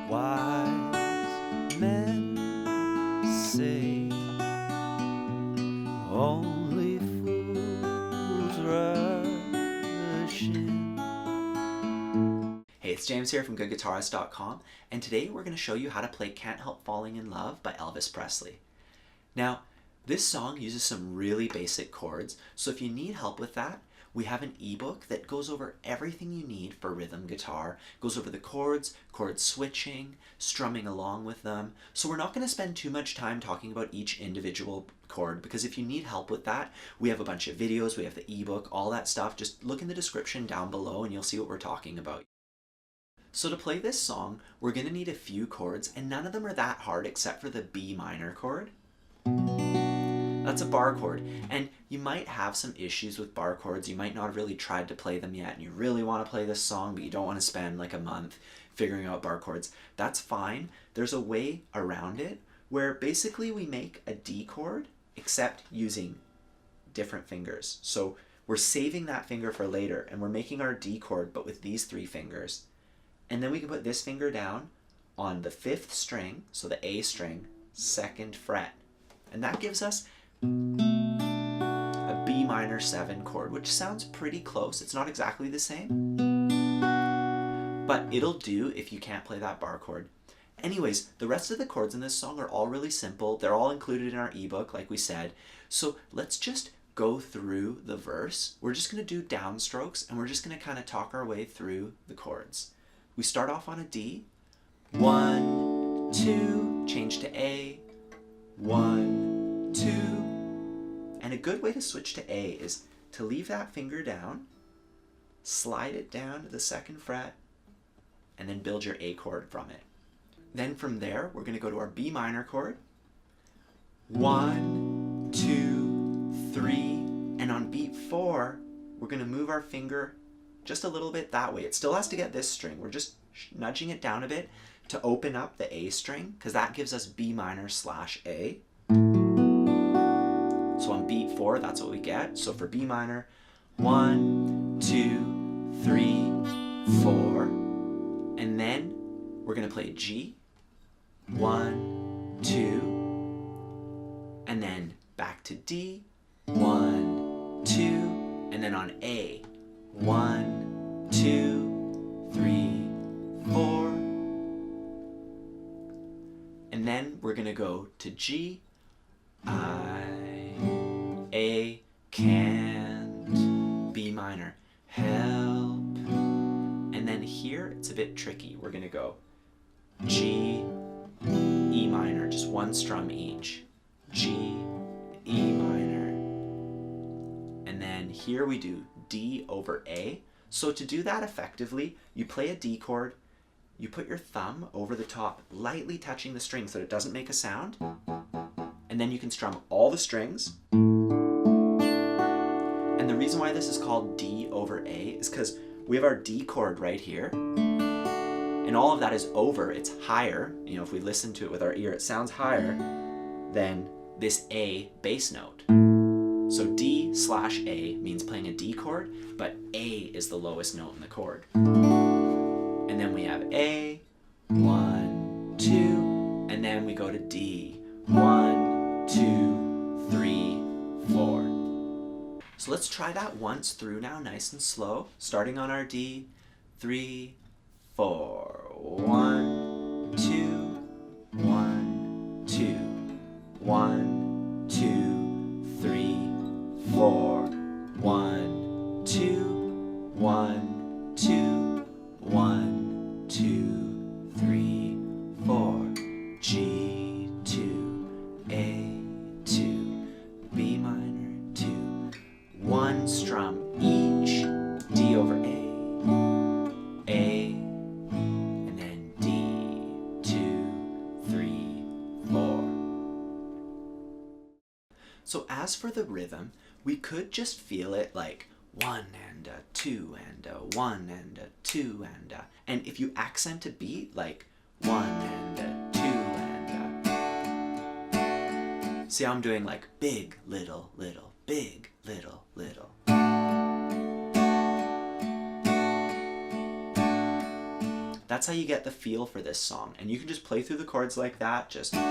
Wise men say only fools rush in. Hey, it's James here from goodguitarist.com, and today we're going to show you how to play Can't Help Falling in Love by Elvis Presley. Now, this song uses some really basic chords, so if you need help with that, we have an ebook that goes over everything you need for rhythm guitar, goes over the chords, chord switching, strumming along with them. So we're not going to spend too much time talking about each individual chord, because if you need help with that, we have a bunch of videos, we have the ebook, all that stuff. Just look in the description down below and you'll see what we're talking about. So to play this song, we're going to need a few chords, and none of them are that hard except for the B minor chord. That's a bar chord, and you might have some issues with bar chords. You might not have really tried to play them yet, and you really want to play this song, but you don't want to spend like a month figuring out bar chords. That's fine. There's a way around it where basically we make a D chord, except using different fingers. So we're saving that finger for later, and we're making our D chord, but with these three fingers. And then we can put this finger down on the 5th string, so the A string, 2nd fret. And that gives us a B minor 7 chord, which sounds pretty close. It's not exactly the same, but it'll do if you can't play that bar chord. Anyways, the rest of the chords in this song are all really simple. They're all included in our ebook, like we said. So let's just go through the verse. We're just going to do downstrokes, and we're just going to kind of talk our way through the chords. We start off on a D, 1, 2, change to A, 1, 2, and a good way to switch to A is to leave that finger down, slide it down to the 2nd fret, and then build your A chord from it. Then from there, we're going to go to our B minor chord, 1, 2, 3, and on beat 4, we're going to move our finger just a little bit that way. It still has to get this string. We're just nudging it down a bit to open up the A string, because that gives us B minor / A. So on beat 4, that's what we get. So for B minor, 1, 2, 3, 4, and then we're going to play G, 1, 2, and then back to D, 1, 2, and then on A, 1, 2, 3, 4, and then we're going to go to G, I, A, can't, B minor, help, and then here it's a bit tricky. We're going to go G, E minor, just one strum each, G, E minor, and then here we do D over A. So to do that effectively, you play a D chord, you put your thumb over the top, lightly touching the string so that it doesn't make a sound, and then you can strum all the strings. And the reason why this is called D over A is because we have our D chord right here, and all of that is over, it's higher. You know, if we listen to it with our ear, it sounds higher than this A bass note. So D / A means playing a D chord, but A is the lowest note in the chord. And then we have A, 1, 2, and then we go to D, 1, 2, 3, 4. So let's try that once through now, nice and slow, starting on our D, 3, 4, 1, 2, 1, 2, 1, 2, 3, 4, 1, 2, 1, 2, 1, 2, 3, 4, G, 2, A, 2, B minor, 2, 1 strum each, D over A, and then D, 2, 3, 4. So as for the rhythm, we could just feel it like 1 and a 2 and a 1 and a 2 and if you accent a beat like 1 and a 2 and a, see how I'm doing like big, little, little, big, little, little. That's how you get the feel for this song. And you can just play through the chords like that, just one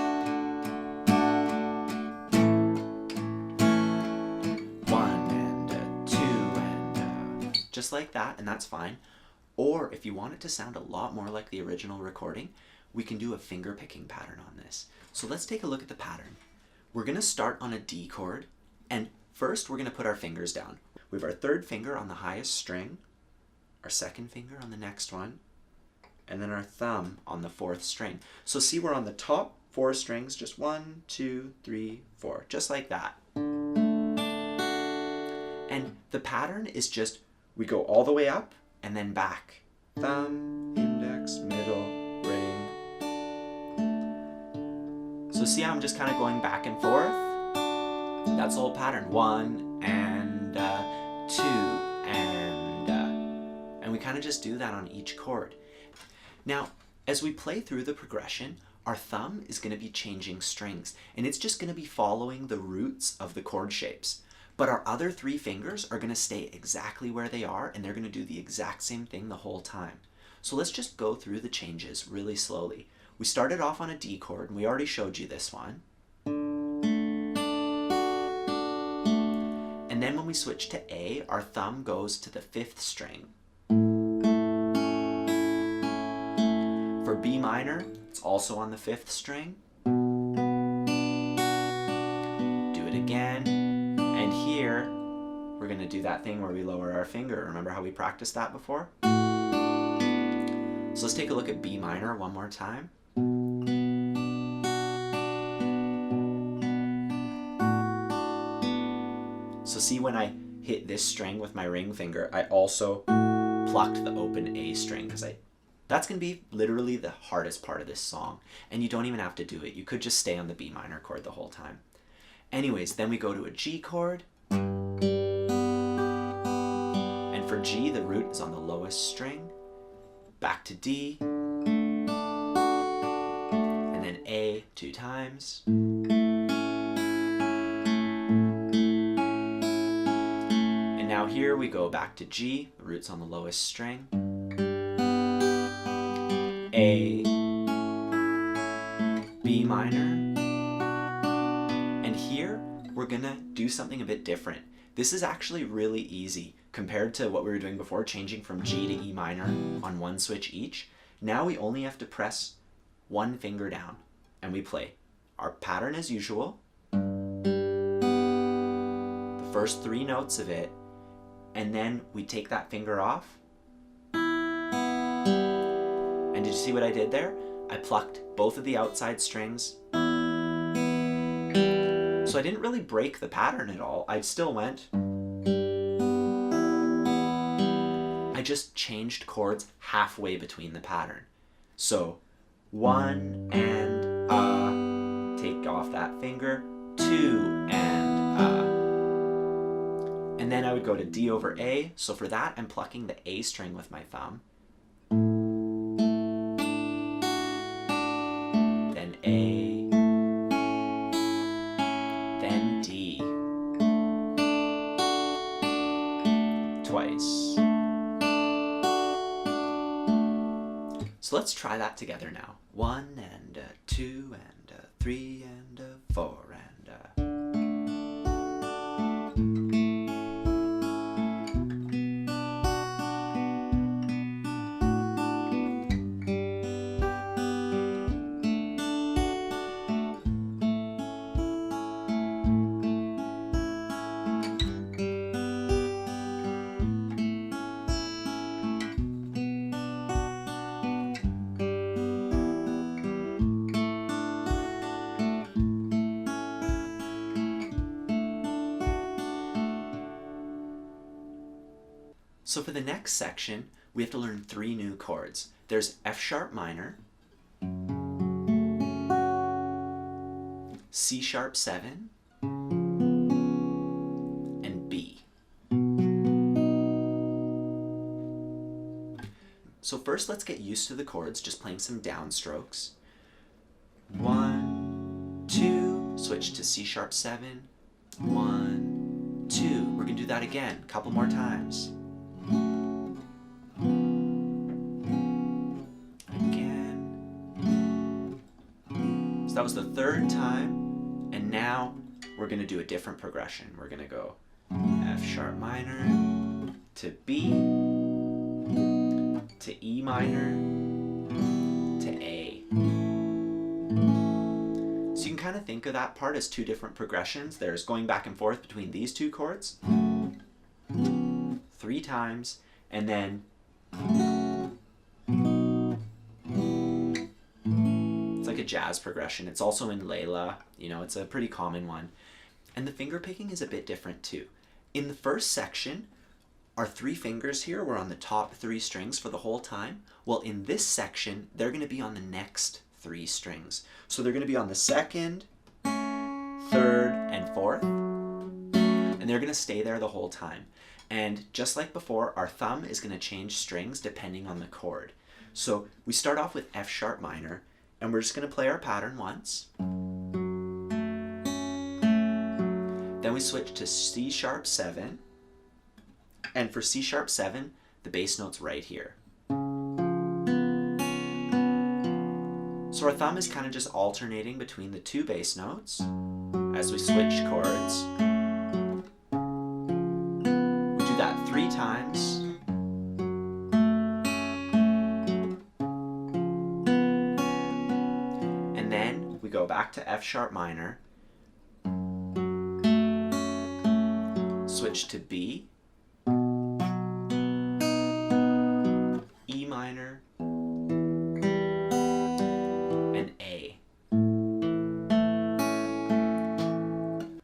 and a two and a, just like that, and that's fine. Or if you want it to sound a lot more like the original recording, we can do a finger picking pattern on this. So let's take a look at the pattern. We're going to start on a D chord, and first we're going to put our fingers down. We have our third finger on the highest string, our second finger on the next one, and then our thumb on the fourth string. So see, we're on the top 4 strings, just 1, 2, 3, 4, just like that. And the pattern is just, we go all the way up and then back. Thumb, index, middle, ring. So see how I'm just kind of going back and forth? That's the whole pattern. 1 and 2 and we kind of just do that on each chord. Now, as we play through the progression, our thumb is going to be changing strings, and it's just going to be following the roots of the chord shapes. But our other 3 fingers are going to stay exactly where they are, and they're going to do the exact same thing the whole time. So let's just go through the changes really slowly. We started off on a D chord, and we already showed you this one. And then when we switch to A, our thumb goes to the 5th string. For B minor, it's also on the 5th string. Do it again. And here, we're going to do that thing where we lower our finger. Remember how we practiced that before? So let's take a look at B minor one more time. So see, when I hit this string with my ring finger, I also plucked the open A string, because that's going to be literally the hardest part of this song. And you don't even have to do it. You could just stay on the B minor chord the whole time. Anyways, then we go to a G chord. And for G, the root is on the lowest string. Back to D. And then A 2 times. And now here we go back to G. The root's on the lowest string. A, B minor, and here we're gonna do something a bit different. This is actually really easy compared to what we were doing before, changing from G to E minor on 1 switch each. Now we only have to press 1 finger down and we play our pattern as usual, the first 3 notes of it, and then we take that finger off. And did you see what I did there? I plucked both of the outside strings. So I didn't really break the pattern at all. I still went. I just changed chords halfway between the pattern. So 1 and take off that finger, 2 and and then I would go to D over A. So for that, I'm plucking the A string with my thumb. A, then D, twice. So let's try that together now. 1 and 2 and 3 and 4 and So for the next section, we have to learn 3 new chords. There's F sharp minor, C sharp 7, and B. So first, let's get used to the chords, just playing some downstrokes. 1, 2, switch to C sharp 7, 1, 2. We're gonna do that again, a couple more times. that was the third time, and now we're going to do a different progression. We're going to go F sharp minor to B to E minor to A. So you can kind of think of that part as two different progressions. There's going back and forth between these two chords 3 times, and then it's like a jazz progression. It's also in Layla, you know, it's a pretty common one. And the finger picking is a bit different too. In the first section, our 3 fingers here were on the top 3 strings for the whole time. Well, in this section, they're going to be on the next 3 strings. So they're going to be on the 2nd, 3rd, and 4th, and they're going to stay there the whole time. And just like before, our thumb is going to change strings depending on the chord. So we start off with F sharp minor, and we're just going to play our pattern once. Then we switch to C sharp 7, and for C sharp 7, the bass note's right here. So our thumb is kind of just alternating between the 2 bass notes as we switch chords. We do that 3 times. And then we go back to F sharp minor, switch to B, E minor, and A.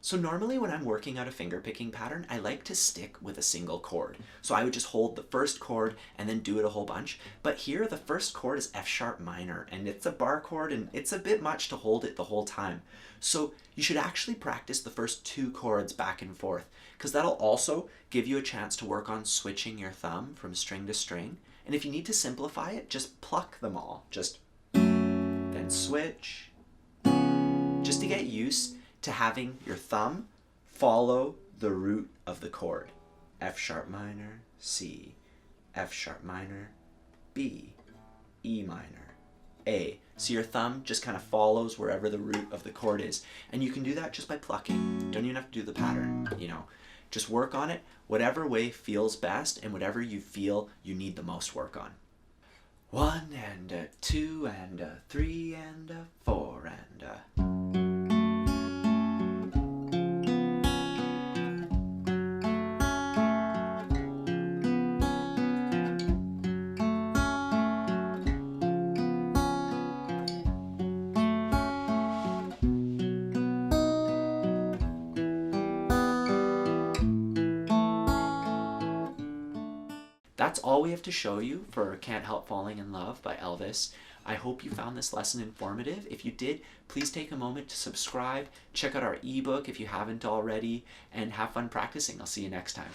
So normally when I'm working out a finger picking pattern, I like to stick with a single chord. So I would just hold the first chord and then do it a whole bunch. But here the first chord is F sharp minor, and it's a bar chord, and it's a bit much to hold it the whole time. So you should actually practice the first 2 chords back and forth, because that'll also give you a chance to work on switching your thumb from string to string. And if you need to simplify it, just pluck them all. Just then switch, just to get used to having your thumb follow the root of the chord. F sharp minor, C, F sharp minor, B, E minor, A. So your thumb just kind of follows wherever the root of the chord is. And you can do that just by plucking. Don't even have to do the pattern, you know. Just work on it whatever way feels best and whatever you feel you need the most work on. 1 and a 2 and a 3 and a 4 and a... That's all we have to show you for Can't Help Falling in Love by Elvis. I hope you found this lesson informative. If you did, please take a moment to subscribe, check out our ebook if you haven't already, and have fun practicing. I'll see you next time.